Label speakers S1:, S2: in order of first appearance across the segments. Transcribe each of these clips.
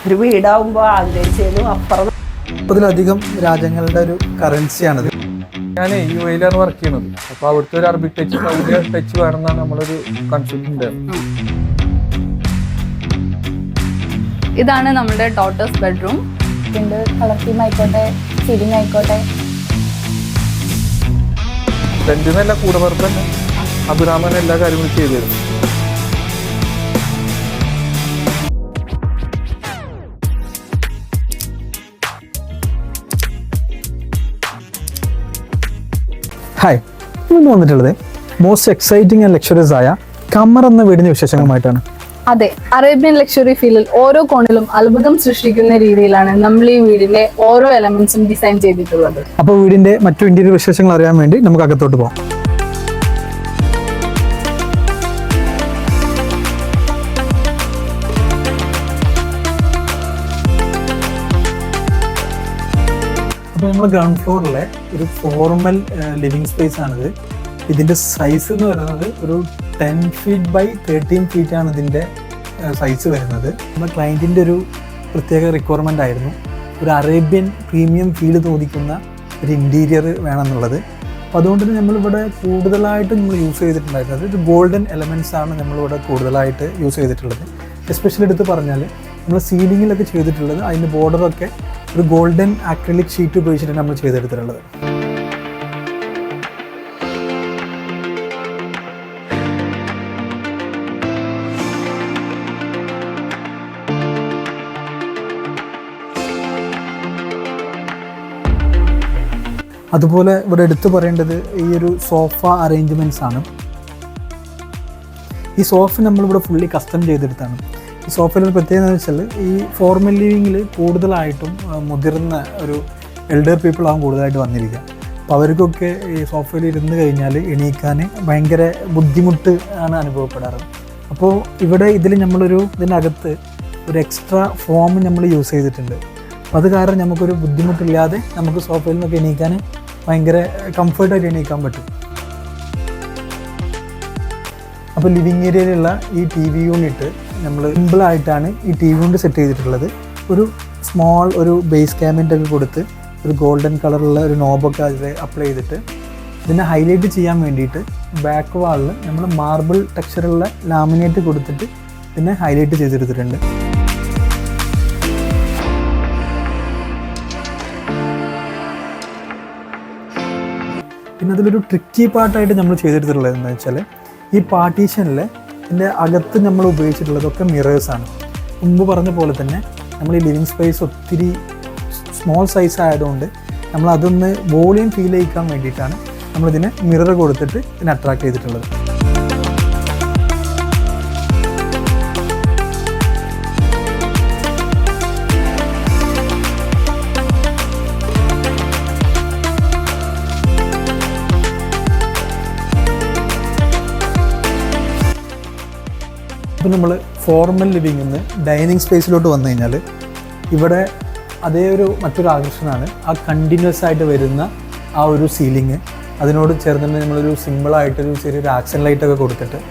S1: ഒരു വീടാവുമ്പോൾ ആഗ്രഹിച്ചതിലും അപ്പുറം.
S2: അതിലധികം രാജ്യങ്ങളുടെ ഒരു കറൻസിയാണത്.
S3: ഞാൻ UAE വർക്ക് ചെയ്യുന്നത്. അപ്പോൾ അവിടുത്തെ ഒരു അറബിക് ടച്ച് വേണമെന്നാണ് നമ്മളൊരു കൺസെപ്റ്റ് ഉണ്ടായിരുന്നത്.
S4: ഇതാണ് നമ്മുടെ ഡോട്ടേഴ്സ് ബെഡ്റൂം.
S5: ഇതിൻ്റെ കളർ തീം ആയിക്കോട്ടെ, സീലിംഗ് ആയിക്കോട്ടെ.
S3: രണ്ടിനല്ല കൂടെ പുറത്ത് തന്നെ അഭിരാമൻ എല്ലാ കാര്യങ്ങളും ചെയ്തു തരും.
S2: ഹായ്, ഇന്ന് വന്നിട്ടുള്ളത് മോസ്റ്റ് എക്സൈറ്റിംഗ് ആൻഡ് ലക്ഷറിയസ് ആയ കമർ എന്ന വീടിന്റെ വിശേഷങ്ങളുമായിട്ടാണ്.
S4: അതെ, അറേബ്യൻ ലക്ഷറി ഫീലിൽ ഓരോ കോണിലും അത്ഭുതം സൃഷ്ടിക്കുന്ന രീതിയിലാണ് നമ്മൾ ഈ വീടിന്റെ ഓരോ എലമെന്റ്സും ഡിസൈൻ ചെയ്തിട്ടുള്ളത്.
S2: അപ്പോൾ വീടിന്റെ മറ്റു ഇന്റീരിയർ വിശേഷങ്ങൾ അറിയാൻ വേണ്ടി നമുക്ക് അകത്തോട്ട് പോകാം. അപ്പോൾ നമ്മൾ ഗ്രൗണ്ട് ഫ്ലോറിലെ ഒരു ഫോർമൽ ലിവിങ് സ്പേസ് ആണിത്. ഇതിൻ്റെ സൈസ് എന്ന് പറയുന്നത് ഒരു 10 feet by 13 feet ആണ് ഇതിൻ്റെ സൈസ് വരുന്നത്. നമ്മുടെ ക്ലയൻറ്റിൻ്റെ ഒരു പ്രത്യേക റിക്വയർമെൻ്റ് ആയിരുന്നു ഒരു അറേബ്യൻ പ്രീമിയം ഫീൽ തോന്നിക്കുന്ന ഒരു ഇൻറ്റീരിയർ വേണമെന്നുള്ളത്. അപ്പോൾ അതുകൊണ്ട് തന്നെ നമ്മളിവിടെ കൂടുതലായിട്ട് നമ്മൾ യൂസ് ചെയ്തിട്ടുണ്ടായിരുന്നത് ഒരു ഗോൾഡൻ എലമെൻറ്റ്സ് ആണ് നമ്മളിവിടെ കൂടുതലായിട്ട് യൂസ് ചെയ്തിട്ടുള്ളത്. എസ്പെഷ്യലി എടുത്ത് പറഞ്ഞാൽ നമ്മൾ സീലിങ്ങിലൊക്കെ ചെയ്തിട്ടുള്ളത് അതിൻ്റെ ബോർഡറൊക്കെ ഒരു ഗോൾഡൻ അക്രിലിക് ഷീറ്റ് ഉപയോഗിച്ചിട്ടാണ് നമ്മൾ ചെയ്തെടുത്തിട്ടുള്ളത്. അതുപോലെ ഇവിടെ എടുത്തു പറയേണ്ടത് ഈ ഒരു സോഫ അറേഞ്ച്മെൻറ്റ്സ് ആണ്. ഈ സോഫ നമ്മളിവിടെ ഫുള്ളി കസ്റ്റം ചെയ്തെടുത്താണ്. ഈ സോഫയിൽ ഒരു പ്രത്യേകത എന്ന് വെച്ചാൽ ഈ ഫോർമൽ ലിവിങ്ങിൽ കൂടുതലായിട്ടും മുതിർന്ന ഒരു എൽഡർ പീപ്പിൾ ആകും കൂടുതലായിട്ട് വന്നിരിക്കുക. അപ്പോൾ അവർക്കൊക്കെ ഈ സോഫയിൽ ഇരുന്ന് കഴിഞ്ഞാൽ എണീക്കാൻ ഭയങ്കര ബുദ്ധിമുട്ട് ആണ് അനുഭവപ്പെടാറ്. അപ്പോൾ ഇവിടെ ഇതിനകത്ത് ഒരു എക്സ്ട്രാ ഫോം നമ്മൾ യൂസ് ചെയ്തിട്ടുണ്ട്. അപ്പോൾ അത് കാരണം നമുക്കൊരു ബുദ്ധിമുട്ടില്ലാതെ നമുക്ക് സോഫയിൽ നിന്നൊക്കെ എണീക്കാൻ ഭയങ്കര കംഫർട്ടായിട്ട് എണീക്കാൻ പറ്റും. അപ്പോൾ ലിവിങ് ഏരിയയിലുള്ള ഈ TV യൂണിറ്റ് നമ്മൾ സിമ്പിളായിട്ടാണ് ഈ TV യൂണിറ്റ് സെറ്റ് ചെയ്തിട്ടുള്ളത്. ഒരു സ്മോൾ ഒരു ബേസ് ക്യാബിനറ്റ് ഒക്കെ കൊടുത്ത് ഒരു ഗോൾഡൻ കളറുള്ള ഒരു നോബൊക്കെ അതിൽ അപ്ലൈ ചെയ്തിട്ട് ഇതിനെ ഹൈലൈറ്റ് ചെയ്യാൻ വേണ്ടിയിട്ട് ബാക്ക് വാളിൽ നമ്മൾ മാർബിൾ ടെക്സ്ചറുള്ള ലാമിനേറ്റ് കൊടുത്തിട്ട് ഇതിനെ ഹൈലൈറ്റ് ചെയ്തെടുത്തിട്ടുണ്ട്. പിന്നെ അതിലൊരു ട്രിക്കി പാർട്ടായിട്ട് നമ്മൾ ചെയ്തെടുത്തിട്ടുള്ളത് എന്താ വെച്ചാൽ ഈ പാർട്ടീഷനിൽ ഇതിൻ്റെ അകത്ത് നമ്മൾ ഉപയോഗിച്ചിട്ടുള്ളതൊക്കെ മിറേഴ്സാണ്. മുമ്പ് പറഞ്ഞ പോലെ തന്നെ നമ്മൾ ഈ ലിവിങ് സ്പേസ് ഒത്തിരി സ്മോൾ സൈസ് ആയതുകൊണ്ട് നമ്മൾ അതൊന്ന് വോളിയം ഫീൽ ചെയ്യിക്കാൻ വേണ്ടിയിട്ടാണ് നമ്മളിതിന് മിറർ കൊടുത്തിട്ട് ഇതിനെ അട്രാക്ട് ചെയ്തിട്ടുള്ളത്. അപ്പോൾ നമ്മൾ ഫോർമൽ ലിവിങ്ങിൽ നിന്ന് ഡൈനിങ് സ്പേസിലോട്ട് വന്നു കഴിഞ്ഞാൽ ഇവിടെ അതേ മറ്റൊരു ആകർഷണമാണ് ആ കണ്ടിന്യൂസ് ആയിട്ട് വരുന്ന ആ ഒരു സീലിംഗ്. അതിനോട് ചേർന്നിട്ട് നമ്മളൊരു സിമ്പിളായിട്ടൊരു ചെറിയൊരു ആക്ഷൻ ലൈറ്റൊക്കെ കൊടുത്തിട്ട്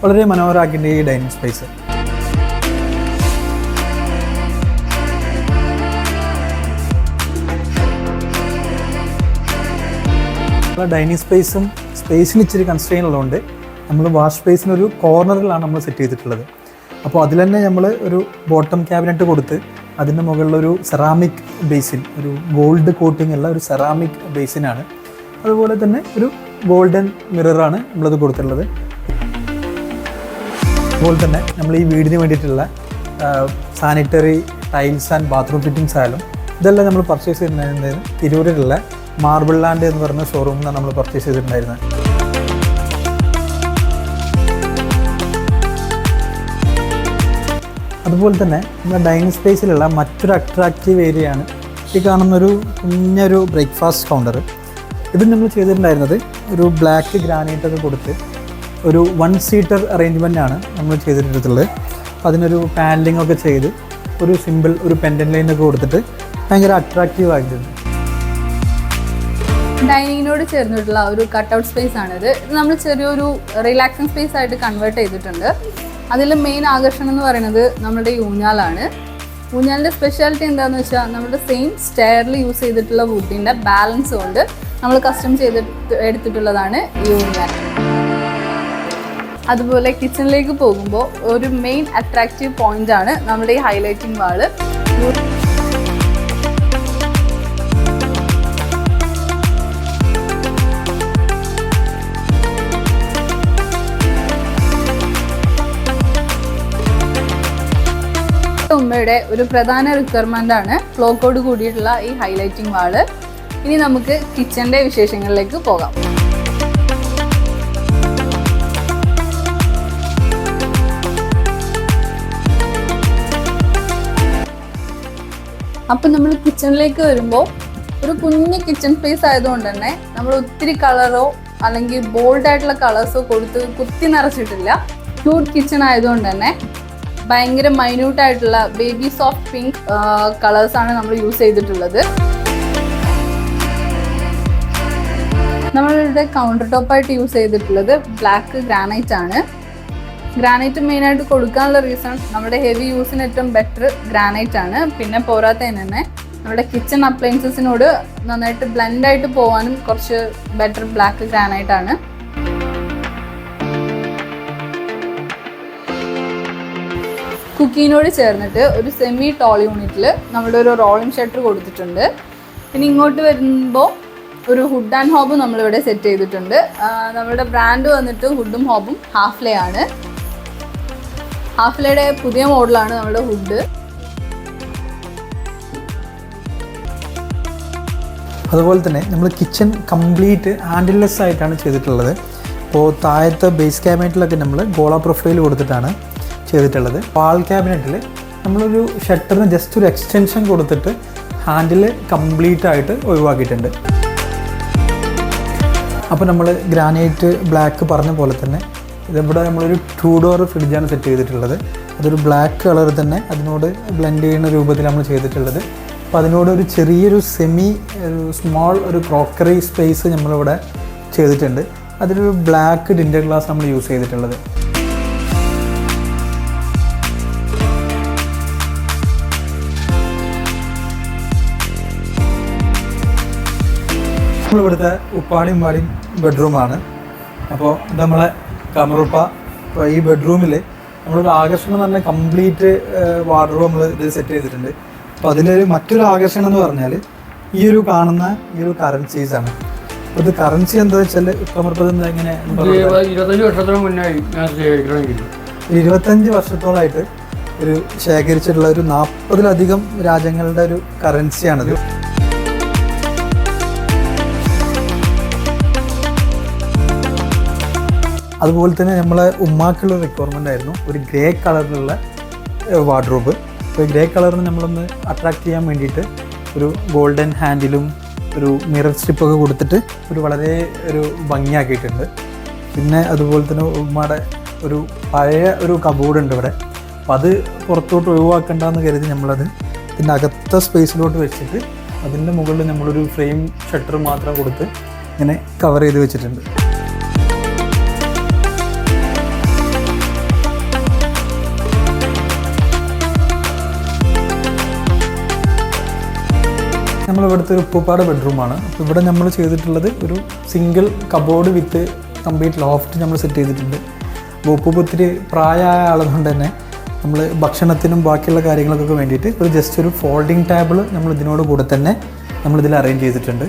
S2: വളരെ മനോഹരമാക്കിൻ്റെ ഈ ഡൈനിങ് സ്പേസ്. ഡൈനിങ് സ്പേസിന് ഇച്ചിരി കൺസ്ട്രെയിൻ ഉള്ളതുകൊണ്ട് നമ്മൾ വാഷ് സ്പേസിനൊരു കോർണറിലാണ് നമ്മൾ സെറ്റ് ചെയ്തിട്ടുള്ളത്. അപ്പോൾ അതിൽ തന്നെ നമ്മൾ ഒരു ബോട്ടം ക്യാബിനറ്റ് കൊടുത്ത് അതിൻ്റെ മുകളിലൊരു സെറാമിക് ബേസിൻ, ഒരു ഗോൾഡ് കോട്ടിംഗ് ഉള്ള ഒരു സെറാമിക് ബേസിനാണ്. അതുപോലെ തന്നെ ഒരു ഗോൾഡൻ മിററാണ് നമ്മളത് കൊടുത്തിട്ടുള്ളത്. അതുപോലെ തന്നെ നമ്മൾ ഈ വീടിന് വേണ്ടിയിട്ടുള്ള sanitary tiles and bathroom fittings ആയാലും ഇതെല്ലാം നമ്മൾ പർച്ചേസ് ചെയ്തിട്ടുണ്ടായിരുന്നത് തിരൂരിലുള്ള മാർബിൾ ലാൻഡ് എന്ന് പറയുന്ന ഷോറൂമിൽ നിന്നാണ് നമ്മൾ പർച്ചേസ് ചെയ്തിട്ടുണ്ടായിരുന്നത്. അതുപോലെ തന്നെ നമ്മുടെ ഡൈനിങ് സ്പേസിലുള്ള മറ്റൊരു അട്രാക്റ്റീവ് ഏരിയയാണ് ഈ കാണുന്നൊരു കുഞ്ഞൊരു ബ്രേക്ക്ഫാസ്റ്റ് കൗണ്ടർ. ഇത് നമ്മൾ ചെയ്തിട്ടുണ്ടായിരുന്നത് ഒരു ബ്ലാക്ക് ഗ്രാനൈറ്റൊക്കെ കൊടുത്ത് ഒരു 1 seater അറേഞ്ച്മെൻ്റാണ് നമ്മൾ ചെയ്തിട്ടുള്ളത്. അതിനൊരു പാനലിംഗ് ഒക്കെ ചെയ്ത് ഒരു സിമ്പിൾ ഒരു പെൻഡൻ ലൈനൊക്കെ കൊടുത്തിട്ട് ഭയങ്കര അട്രാക്റ്റീവ് ആയിട്ടുണ്ട്.
S4: ഡൈനിങ്ങിനോട് ചേർന്നിട്ടുള്ള ഒരു കട്ടൗട്ട് സ്പേസ് ആണിത്. ഇത് നമ്മൾ ചെറിയൊരു റിലാക്സിങ് സ്പേസ് ആയിട്ട് കൺവേർട്ട് ചെയ്തിട്ടുണ്ട്. അതിൽ മെയിൻ ആകർഷണം എന്ന് പറയുന്നത് നമ്മുടെ ഊഞ്ഞാലാണ്. ഊഞ്ഞാലിൻ്റെ സ്പെഷ്യാലിറ്റി എന്താണെന്ന് വെച്ചാൽ നമ്മുടെ സെയിം സ്റ്റെയറിൽ യൂസ് ചെയ്തിട്ടുള്ള വുഡിൻ്റെ ബാലൻസ് കൊണ്ട് നമ്മൾ കസ്റ്റം എടുത്തിട്ടുള്ളതാണ് ഈ ഊഞ്ഞാൽ. അതുപോലെ കിച്ചണിലേക്ക് പോകുമ്പോൾ ഒരു മെയിൻ അട്രാക്റ്റീവ് പോയിന്റ് ആണ് നമ്മുടെ ഈ ഹൈലൈറ്റിംഗ് വാള്. ഉമ്മയുടെ ഒരു പ്രധാന റിക്വയർമെന്റ് ആണ് ക്ലോക്കോട് കൂടിയിട്ടുള്ള ഈ ഹൈലൈറ്റിംഗ് വാള്. ഇനി നമുക്ക് കിച്ചന്റെ വിശേഷങ്ങളിലേക്ക് പോകാം. അപ്പം നമ്മൾ കിച്ചണിലേക്ക് വരുമ്പോൾ ഒരു കുഞ്ഞ് കിച്ചൺ സ്പേസ് ആയതുകൊണ്ട് തന്നെ നമ്മൾ ഒത്തിരി കളറോ അല്ലെങ്കിൽ ബോൾഡ് ആയിട്ടുള്ള കളേഴ്സോ കൊടുത്ത് കുത്തി നിറച്ചിട്ടില്ല. ക്യൂട്ട് കിച്ചൺ ആയതുകൊണ്ട് തന്നെ ഭയങ്കര മൈന്യൂട്ട് ആയിട്ടുള്ള ബേബി സോഫ്റ്റ് പിങ്ക് കളേഴ്സാണ് നമ്മൾ യൂസ് ചെയ്തിട്ടുള്ളത്. നമ്മളുടെ കൗണ്ടർ ടോപ്പായിട്ട് യൂസ് ചെയ്തിട്ടുള്ളത് ബ്ലാക്ക് ഗ്രാനൈറ്റ് ആണ്. ഗ്രാനൈറ്റ് മെയിനായിട്ട് കൊടുക്കാനുള്ള റീസൺ നമ്മുടെ ഹെവി യൂസിന് ഏറ്റവും ബെറ്റർ ഗ്രാനൈറ്റ് ആണ്. പിന്നെ പോരാത്തതിന് തന്നെ നമ്മുടെ കിച്ചൺ അപ്ലയൻസസിനോട് നന്നായിട്ട് ബ്ലെൻഡായിട്ട് പോകാനും കുറച്ച് ബെറ്റർ ബ്ലാക്ക് ഗ്രാനൈറ്റ് ആണ്. കുക്കിങ്ങിനോട് ചേർന്നിട്ട് ഒരു സെമി ടോൾ യൂണിറ്റിൽ നമ്മുടെ ഒരു റോളിംഗ് ഷട്ടർ കൊടുത്തിട്ടുണ്ട്. പിന്നെ ഇങ്ങോട്ട് വരുമ്പോൾ ഒരു ഹുഡ് ആൻഡ് ഹോബ് നമ്മളിവിടെ സെറ്റ് ചെയ്തിട്ടുണ്ട്. നമ്മുടെ ബ്രാൻഡ് വന്നിട്ട് ഹുഡും ഹോബും ഹാഫ്ലേ ആണ്. ഹാഫ്ലയുടെ പുതിയ മോഡലാണ് നമ്മുടെ ഹുഡ്.
S2: അതുപോലെ തന്നെ നമ്മൾ കിച്ചൺ കംപ്ലീറ്റ് ഹാൻഡിൽലെസ് ആയിട്ടാണ് ചെയ്തിട്ടുള്ളത്. അപ്പോൾ താഴത്തെ ബേസ് ക്യാബിനറ്റിലൊക്കെ നമ്മൾ ഗോള പ്രൊഫൈൽ കൊടുത്തിട്ടാണ് ചെയ്തിട്ടുള്ളത്. വാൾ ക്യാബിനറ്റിൽ നമ്മളൊരു ഷട്ടറിന് ജസ്റ്റ് ഒരു എക്സ്റ്റൻഷൻ കൊടുത്തിട്ട് ഹാൻഡിൽ കംപ്ലീറ്റ് ആയിട്ട് ഒഴിവാക്കിയിട്ടുണ്ട്. അപ്പോൾ നമ്മൾ ഗ്രാനൈറ്റ് ബ്ലാക്ക് പറഞ്ഞ പോലെ തന്നെ ഇതിവിടെ നമ്മളൊരു 2 ഡോർ ഫ്രിഡ്ജാണ് സെറ്റ് ചെയ്തിട്ടുള്ളത്. അതൊരു ബ്ലാക്ക് കളർ തന്നെ അതിനോട് ബ്ലെൻഡ് ചെയ്യുന്ന രൂപത്തിൽ നമ്മൾ ചെയ്തിട്ടുള്ളത്. അപ്പോൾ അതിനോട് ഒരു ചെറിയൊരു സ്മോൾ ഒരു ക്രോക്കറി സ്പേസ് നമ്മളിവിടെ ചെയ്തിട്ടുണ്ട്. അതിലൊരു ബ്ലാക്ക് ഡിൻഡർ ഗ്ലാസ് നമ്മൾ യൂസ് ചെയ്തിട്ടുള്ളത്. നമ്മളിവിടുത്തെ ഉപ്പാടിയും പാടിയും ബെഡ്റൂമാണ്. അപ്പോൾ ഇത് നമ്മളെ കമറുപ്പ. അപ്പോൾ ഈ ബെഡ്റൂമിൽ നമ്മളൊരു ആകർഷണം എന്ന് പറഞ്ഞാൽ കംപ്ലീറ്റ് വാർഡ്രോബ് നമ്മൾ ഇത് സെറ്റ് ചെയ്തിട്ടുണ്ട്. അപ്പോൾ അതിലൊരു മറ്റൊരു ആകർഷണം എന്ന് പറഞ്ഞാൽ ഈ ഒരു കാണുന്ന ഈ ഒരു കറൻസീസാണ്. അപ്പോൾ ഇത് കറൻസി എന്താ വെച്ചാൽ കമറുപ്പ എങ്ങനെ
S3: 25 വർഷത്തിന് മുന്നേ ഞാൻ
S2: 25 വർഷത്തോളമായിട്ട് ഒരു ശേഖരിച്ചിട്ടുള്ള ഒരു 40-ലധികം രാജ്യങ്ങളുടെ ഒരു കറൻസിയാണിത്. അതുപോലെ തന്നെ നമ്മളെ ഉമ്മാക്കുള്ള റിക്വയർമെൻ്റ് ആയിരുന്നു ഒരു ഗ്രേ കളറിലുള്ള വാർഡ്രോബ്. അപ്പോൾ ഗ്രേ കളറിന് നമ്മളൊന്ന് അട്രാക്റ്റ് ചെയ്യാൻ വേണ്ടിയിട്ട് ഒരു ഗോൾഡൻ ഹാൻഡിലും ഒരു മിറർ സ്ട്രിപ്പൊക്കെ കൊടുത്തിട്ട് ഒരു വളരെ ഒരു ഭംഗിയാക്കിയിട്ടുണ്ട്. പിന്നെ അതുപോലെ തന്നെ ഉമ്മയുടെ ഒരു പഴയ ഒരു കബോർഡ് ഉണ്ട് ഇവിടെ. അപ്പോൾ അത് പുറത്തോട്ട് ഒഴിവാക്കണ്ടെന്ന് കരുതി നമ്മളത് ഇതിൻ്റെ അകത്ത സ്പേസിലോട്ട് വെച്ചിട്ട് അതിൻ്റെ മുകളിൽ നമ്മളൊരു ഫ്രെയിം ഷട്ടർ മാത്രം കൊടുത്ത് ഇങ്ങനെ കവർ ചെയ്ത് വെച്ചിട്ടുണ്ട്. നമ്മളിവിടുത്തെ ഒരു ഉപ്പുപ്പാട് ബെഡ്റൂമാണ്. അപ്പോൾ ഇവിടെ നമ്മൾ ചെയ്തിട്ടുള്ളത് ഒരു സിംഗിൾ കബോർഡ് വിത്ത് കംപ്ലീറ്റ് ലോഫ്റ്റ് നമ്മൾ സെറ്റ് ചെയ്തിട്ടുണ്ട്. അപ്പോൾ ഉപ്പുപ്പ് ഒത്തിരി പ്രായമായ ആളുകൊണ്ട് തന്നെ നമ്മൾ ഭക്ഷണത്തിനും ബാക്കിയുള്ള കാര്യങ്ങൾക്കൊക്കെ വേണ്ടിയിട്ട് ഒരു ജസ്റ്റ് ഒരു ഫോൾഡിംഗ് ടേബിൾ നമ്മൾ ഇതിനോട് കൂടെ തന്നെ നമ്മളിതിൽ അറേഞ്ച് ചെയ്തിട്ടുണ്ട്.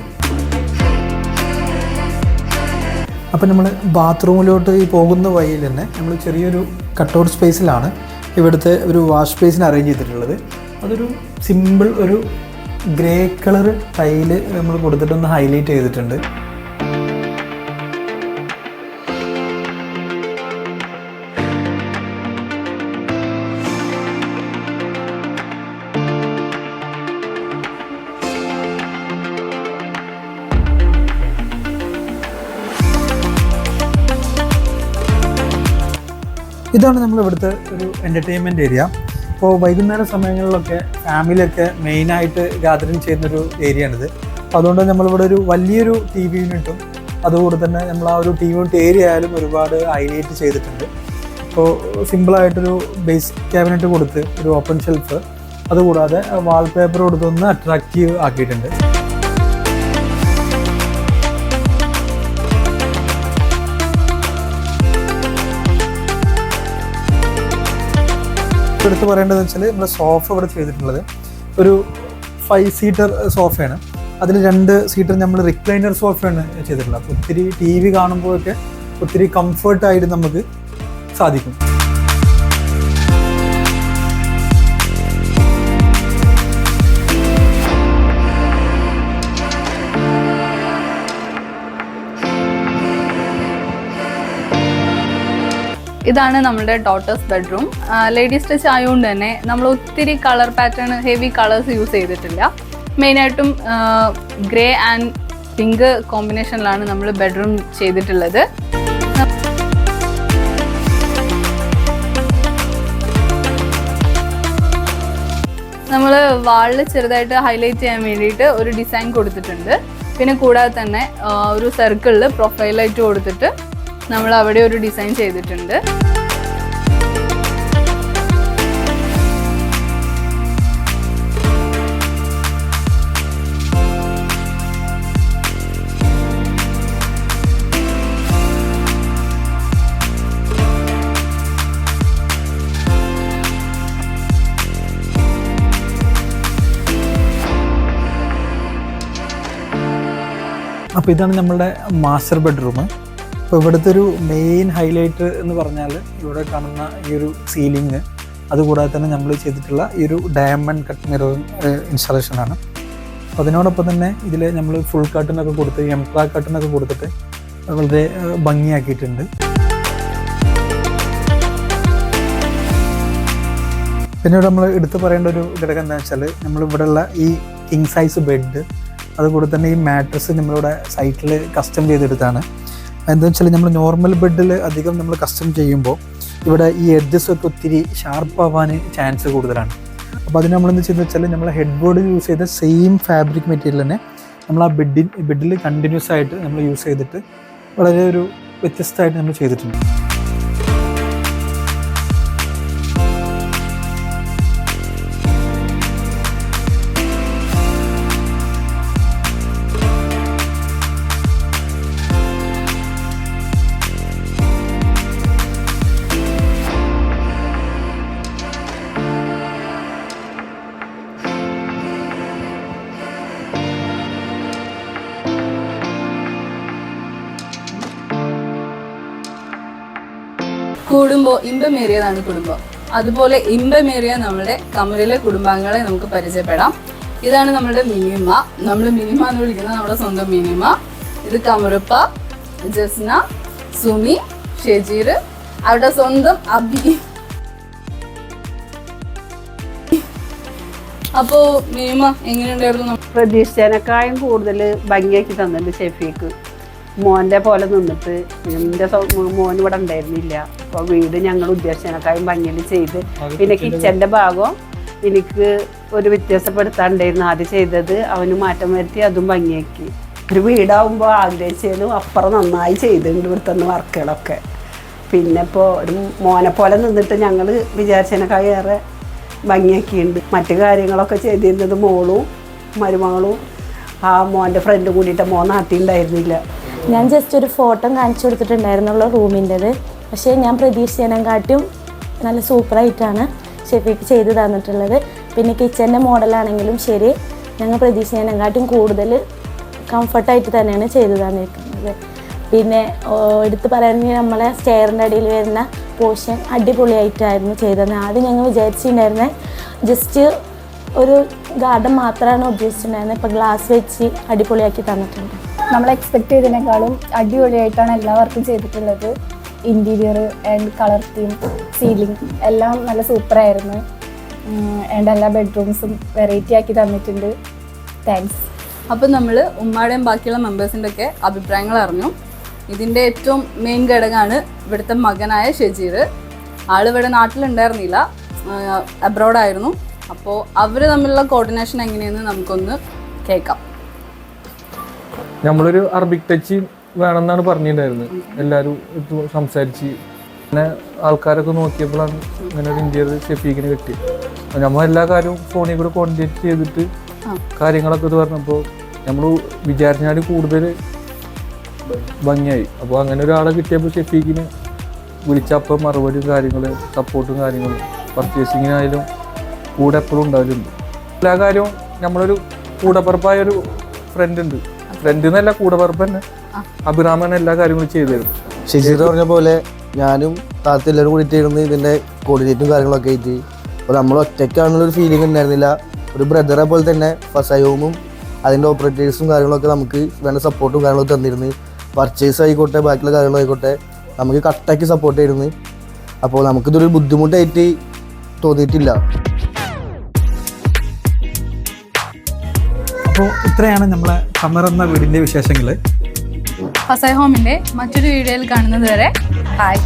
S2: അപ്പോൾ നമ്മൾ ബാത്റൂമിലോട്ട് ഈ പോകുന്ന വഴിയിൽ തന്നെ നമ്മൾ ചെറിയൊരു കട്ടൗട്ട് സ്പേസിലാണ് ഇവിടുത്തെ ഒരു വാഷ് സ്പേസിന് അറേഞ്ച് ചെയ്തിട്ടുള്ളത്. അതൊരു സിമ്പിൾ ഒരു ഗ്രേ കളർ ടൈല് നമ്മൾ കൊടുത്തിട്ടൊന്ന് ഹൈലൈറ്റ് ചെയ്തിട്ടുണ്ട്. ഇതാണ് നമ്മളിവിടുത്തെ ഒരു എൻ്റർടൈൻമെൻറ്റ് ഏരിയ. അപ്പോൾ വൈകുന്നേര സമയങ്ങളിലൊക്കെ ഫാമിലിയൊക്കെ മെയിനായിട്ട് ഗാദറിങ് ചെയ്യുന്നൊരു ഏരിയയാണിത്. അപ്പോൾ അതുകൊണ്ട് നമ്മളിവിടെ ഒരു വലിയൊരു ടി വി യൂണിറ്റും അതുകൂടെ തന്നെ നമ്മൾ ആ ഒരു ടി വി യൂണിറ്റ് ഏരിയ ആയാലും ഒരുപാട് ഹൈലൈറ്റ് ചെയ്തിട്ടുണ്ട്. അപ്പോൾ സിമ്പിളായിട്ടൊരു ബേസ് ക്യാബിനറ്റ് കൊടുത്ത് ഒരു ഓപ്പൺ ഷെൽഫ്, അതുകൂടാതെ വാൾപേപ്പർ കൊടുത്തൊന്ന് അട്രാക്റ്റീവ് ആക്കിയിട്ടുണ്ട്. എടുത്ത് പറയേണ്ടതെന്ന് വെച്ചാൽ നമ്മുടെ സോഫ ഇവിടെ ചെയ്തിട്ടുള്ളത് ഒരു 5 സീറ്റർ സോഫയാണ്. അതിൽ 2 സീറ്റർ നമ്മൾ റിക്ലൈനർ സോഫയാണ് ചെയ്തിട്ടുള്ളത്. അപ്പോൾ ഒത്തിരി TV കാണുമ്പോഴൊക്കെ ഒത്തിരി കംഫർട്ടായിട്ട് നമുക്ക് സാധിക്കും.
S4: ഇതാണ് നമ്മുടെ ഡോട്ടേഴ്സ് ബെഡ്റൂം. ലേഡീസ് ടച്ച് ആയതുകൊണ്ട് തന്നെ നമ്മൾ ഒത്തിരി colour pattern heavy colours use ചെയ്തിട്ടില്ല. മെയിനായിട്ടും ഗ്രേ ആൻഡ് പിങ്ക് കോമ്പിനേഷനിലാണ് നമ്മൾ ബെഡ്റൂം ചെയ്തിട്ടുള്ളത്. നമ്മൾ വാളിൽ ചെറുതായിട്ട് ഹൈലൈറ്റ് ചെയ്യാൻ വേണ്ടിയിട്ട് ഒരു ഡിസൈൻ കൊടുത്തിട്ടുണ്ട്. പിന്നെ കൂടാതെ തന്നെ ഒരു സർക്കിളിൽ പ്രൊഫൈലായിട്ട് കൊടുത്തിട്ട് നമ്മൾ അവിടെ ഒരു ഡിസൈൻ ചെയ്തിട്ടുണ്ട്.
S2: അപ്പോൾ ഇതാണ് നമ്മളുടെ മാസ്റ്റർ ബെഡ്റൂം. അപ്പോൾ ഇവിടുത്തെ ഒരു മെയിൻ ഹൈലൈറ്റ് എന്ന് പറഞ്ഞാൽ ഇവിടെ കാണുന്ന ഈ ഒരു സീലിംഗ്, അതുകൂടാതെ തന്നെ നമ്മൾ ചെയ്തിട്ടുള്ള ഈ ഒരു ഡയമണ്ട് കട്ട് മിറർ ഇൻസ്റ്റാളേഷനാണ്. അപ്പോൾ അതിനോടൊപ്പം തന്നെ ഇതിൽ നമ്മൾ ഫുൾ കട്ടനൊക്കെ കൊടുത്ത് എംപ്ലാ കട്ടനൊക്കെ കൊടുത്തിട്ട് വളരെ ഭംഗിയാക്കിയിട്ടുണ്ട്. പിന്നീട് നമ്മൾ എടുത്തു പറയേണ്ട ഒരു ഘടകം എന്താ വെച്ചാൽ നമ്മളിവിടെയുള്ള ഈ കിങ് സൈസ് ബെഡ്, അതുകൂടെ തന്നെ ഈ മാട്രസ് നമ്മളിവിടെ സൈറ്റിൽ കസ്റ്റം ചെയ്തെടുത്താണ്. എന്താ വെച്ചാൽ നമ്മൾ നോർമൽ ബെഡിൽ അധികം നമ്മൾ കസ്റ്റം ചെയ്യുമ്പോൾ ഇവിടെ ഈ എഡ്ജസ് ഒക്കെ ഒത്തിരി ഷാർപ്പ് ആവാൻ ചാൻസ് കൂടുതലാണ്. അപ്പോൾ അതിന് നമ്മളെന്ത് ചെയ്യുന്നത് വെച്ചാൽ നമ്മൾ ഹെഡ് ബോർഡിൽ യൂസ് ചെയ്ത സെയിം ഫാബ്രിക് മെറ്റീരിയൽ തന്നെ നമ്മൾ ആ ബെഡിൽ കണ്ടിന്യൂസ് ആയിട്ട് നമ്മൾ യൂസ് ചെയ്തിട്ട് വളരെ ഒരു വ്യത്യസ്തമായിട്ട് നമ്മൾ ചെയ്തിട്ടുണ്ട്.
S4: കൂടുമ്പോൾ ഇമ്പമേറിയതാണ് കുടുംബം. അതുപോലെ ഇമ്പമേറിയ നമ്മുടെ കമലിലെ കുടുംബാംഗങ്ങളെ നമുക്ക് പരിചയപ്പെടാം. ഇതാണ് നമ്മുടെ മിനിമ. നമ്മൾ മിനിമ എന്ന് വിളിക്കുന്ന നമ്മുടെ സ്വന്തം മിനിമ. ഇത് കമറുപ്പ, ജസ്ന, സുമി, ഷെജീർ, അവരുടെ സ്വന്തം അബി. അപ്പോ മിനിമ എങ്ങനെയുണ്ടായിരുന്നു?
S1: പ്രതീക്ഷിച്ചതിനേക്കാളും കൂടുതൽ ഭംഗിയാക്കി തന്നിട്ടുണ്ട് ഷെഫീക്ക്. മോൻ്റെ പോലെ നിന്നിട്ട് എൻ്റെ മോൻ ഇവിടെ ഉണ്ടായിരുന്നില്ല. അപ്പോൾ വീട് ഞങ്ങൾ ഉദ്ദേശിച്ചതിനേക്കാളും ഭംഗിയിൽ ചെയ്ത്, പിന്നെ കിച്ചൻ്റെ ഭാഗം എനിക്ക് ഒരു വ്യത്യാസപ്പെടുത്താണ്ടായിരുന്നു ആദ്യം ചെയ്തത്. അവന് മാറ്റം വരുത്തി അതും ഭംഗിയാക്കി. ഒരു വീടാവുമ്പോൾ ആഗ്രഹിച്ചതിലും അപ്പുറം നന്നായി ചെയ്തിട്ടുണ്ട് ഇവിടുത്തെ വർക്കുകളൊക്കെ. പിന്നെ ഇപ്പോൾ ഒരു മോനെ പോലെ നിന്നിട്ട് ഞങ്ങൾ വിചാരിച്ചതിനേക്കാളും ഏറെ ഭംഗിയാക്കിയിട്ടുണ്ട്. മറ്റു കാര്യങ്ങളൊക്കെ ചെയ്തിരുന്നത് മോളും മരുമകളും ആ മോൻ്റെ ഫ്രണ്ടും കൂടിയിട്ട് മോൻ നാട്ടിലുണ്ടായിരുന്നില്ല.
S5: ഞാൻ ജസ്റ്റ് ഒരു ഫോട്ടോ കാണിച്ചു കൊടുത്തിട്ടുണ്ടായിരുന്നുള്ള റൂമിൻ്റെത്. പക്ഷേ ഞാൻ പ്രതീക്ഷിച്ചതിനെക്കാട്ടും നല്ല സൂപ്പറായിട്ടാണ് ഷെഫീക്ക് ചെയ്ത് തന്നിട്ടുള്ളത്. പിന്നെ കിച്ചൻ്റെ മോഡലാണെങ്കിലും ശരി, ഞങ്ങൾ പ്രതീക്ഷിച്ചതിനെക്കാട്ടും കൂടുതൽ കംഫർട്ടായിട്ട് തന്നെയാണ് ചെയ്തു തന്നിരിക്കുന്നത്. പിന്നെ എടുത്ത് പറയുകയാണെങ്കിൽ നമ്മളെ സ്റ്റെയറിൻ്റെ അടിയിൽ വരുന്ന പോർഷൻ അടിപൊളിയായിട്ടായിരുന്നു ചെയ്തത്. ആദ്യം ഞങ്ങൾ വിചാരിച്ചിട്ടുണ്ടായിരുന്നത് ജസ്റ്റ് ഒരു ഗാർഡൻ മാത്രമാണ് ഉദ്ദേശിച്ചിട്ടുണ്ടായിരുന്നത്. ഇപ്പോൾ ഗ്ലാസ് വെച്ച് അടിപൊളിയാക്കി തന്നിട്ടുണ്ട്.
S6: നമ്മൾ എക്സ്പെക്ട് ചെയ്തതിനേക്കാളും അടിപൊളിയായിട്ടാണ് എല്ലാ വർക്കും ചെയ്തിട്ടുള്ളത്. Interior and colour theme, ceiling എല്ലാം നല്ല സൂപ്പറായിരുന്നു. ആൻഡ് എല്ലാ ബെഡ്റൂംസും വെറൈറ്റി ആക്കി തന്നിട്ടുണ്ട്. താങ്ക്സ്.
S4: അപ്പം നമ്മൾ ഉമ്മാടെയും ബാക്കിയുള്ള മെമ്പേഴ്സിൻ്റെ ഒക്കെ അഭിപ്രായങ്ങൾ അറിഞ്ഞു. ഇതിൻ്റെ ഏറ്റവും മെയിൻ ഘടകമാണ് ഇവിടുത്തെ മകനായ ഷെജീർ. ആളിവിടെ നാട്ടിലുണ്ടായിരുന്നില്ല, അബ്രോഡായിരുന്നു. അപ്പോൾ അവർ തമ്മിലുള്ള കോർഡിനേഷൻ എങ്ങനെയെന്ന് നമുക്കൊന്ന് കേൾക്കാം.
S3: നമ്മളൊരു അറബിക് ടച്ച് വേണമെന്നാണ് പറഞ്ഞിട്ടുണ്ടായിരുന്നത്. എല്ലാവരും സംസാരിച്ച് പിന്നെ ആൾക്കാരൊക്കെ നോക്കിയപ്പോഴാണ് ഇങ്ങനെ ഒരു ഇന്റീരിയർ ഷെഫീഖിന് കിട്ടിയത്. അപ്പോൾ നമ്മൾ എല്ലാ കാര്യവും ഫോണിൽ കൂടെ കോൺടാക്ട് ചെയ്തിട്ട് കാര്യങ്ങളൊക്കെ ഇത് പറഞ്ഞപ്പോൾ നമ്മൾ വിചാരിച്ചാൽ കൂടുതൽ ഭംഗിയായി. അപ്പോൾ അങ്ങനെ ഒരാളെ കിട്ടിയപ്പോൾ ഷെഫീഖിന് വിളിച്ചപ്പോൾ മറുപടിയും കാര്യങ്ങളും സപ്പോർട്ടും കാര്യങ്ങളും പർച്ചേസിങ്ങിനായാലും കൂടെ എപ്പോഴും ഉണ്ടാവലുണ്ട്. എല്ലാ കാര്യവും നമ്മളൊരു കൂടപ്പറപ്പായൊരു ഫ്രണ്ട് ഉണ്ട്. ഫ്രണ്ട് എന്നല്ല കൂടപ്പറപ്പ് തന്നെ. അഭിറാമാണ് എല്ലാ കാര്യങ്ങളും ചെയ്തു തരും.
S7: ശശിധർ പറഞ്ഞ പോലെ ഞാനും താത്ത എല്ലാവരും കൂടിയിട്ട് ഇരുന്ന് ഇതിൻ്റെ കോർഡിനേറ്റും കാര്യങ്ങളൊക്കെ ആയിട്ട് അപ്പോൾ നമ്മൾ ഒറ്റയ്ക്കാണെന്നുള്ളൊരു ഫീലിംഗ് ഉണ്ടായിരുന്നില്ല. ഒരു ബ്രദറെ പോലെ തന്നെ ഫസയവും അതിൻ്റെ ഓപ്പറേറ്റേഴ്സും കാര്യങ്ങളൊക്കെ നമുക്ക് വേണ്ട സപ്പോർട്ടും കാര്യങ്ങളൊക്കെ തന്നിരുന്നു. പർച്ചേസ് ആയിക്കോട്ടെ ബാക്കിയുള്ള കാര്യങ്ങളായിക്കോട്ടെ നമുക്ക് കട്ടാക്കി സപ്പോർട്ട് ചെയ്തിരുന്നു. അപ്പോൾ നമുക്കിതൊരു ബുദ്ധിമുട്ടായിട്ട് തോന്നിയിട്ടില്ല.
S2: അപ്പോൾ ഇത്രയാണ് നമ്മളെ ഖമർ എന്ന വീടിൻ്റെ വിശേഷങ്ങൾ.
S4: ഫസൈ ഹോമിന്റെ മറ്റൊരു വീഡിയോയിൽ കാണുന്നത് വരെ ബൈ.